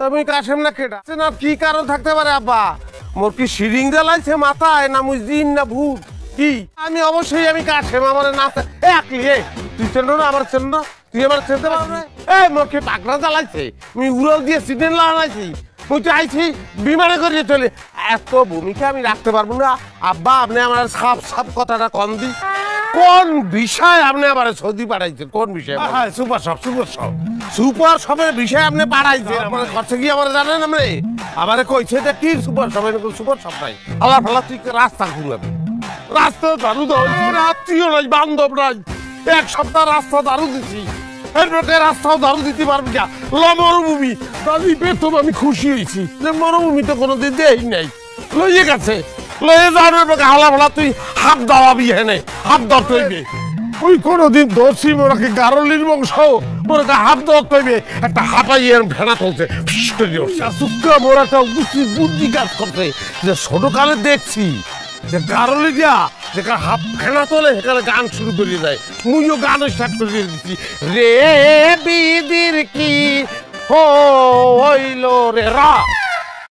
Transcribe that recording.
তুমি কাশেম না কেটা না কি কারণ থাকতে পারে আব্বা মোর কি সিরিং জ্বালাইছে মাথায় না মুই জিন না ভূত কি আমি অবশ্যই আমি কাশেম আমার না একলি তুই চেন না আমার চেন না তুই আমার চেনতে পারো না এই মোর কি পাকড়া জ্বালাইছে আমি উড়াল দিয়ে সিগন্যাল লাগাইছি মুই তো আইছি বিমানে করে চলে এত ভূমিকা আমি রাখতে পারবো না আব্বা আপনি আমার সাপ সাপ কথাটা কম দি কোন বিষয় আপনি আবার সৌদি পাঠাইছেন কোন বিষয় হ্যাঁ সুপার শপের বিষয় আপনি পাঠাইছেন আমার কাছে কি আমার জানেন আপনি আমারে কইছে যে কি সুপার শপ নাই আল্লাহ ফালা তুই রাস্তা ঘুরাবি রাস্তা দারু দাও রাত্রিও নাই বান্ধব নাই এক সপ্তাহ রাস্তা দারু দিছি এরপরে রাস্তাও দারু দিতে পারবি না মরুভূমি দাদি পেতম আমি খুশি হয়েছি যে মরুভূমি তো কোনোদিন দেই নাই লইয়ে গেছে লয়ে যাওয়ার পর হালা ফালা তুই হাত দাওয়াবি হেনে হাত ধর তৈবে ওই কোনোদিন দর্শি মোরাকে গারলির বংশ মোরাকে হাত ধর তৈবে একটা হাঁপাই ভেড়া চলছে সুক্কা মোরাটা বুদ্ধি কাজ করছে যে ছোটকালে দেখছি যে গারলি দিয়া যেখানে হাফ ফেনা তোলে সেখানে গান শুরু করে দেয় মুইও গান স্টার্ট করে দিচ্ছি রে বিদির কি হইল রে রা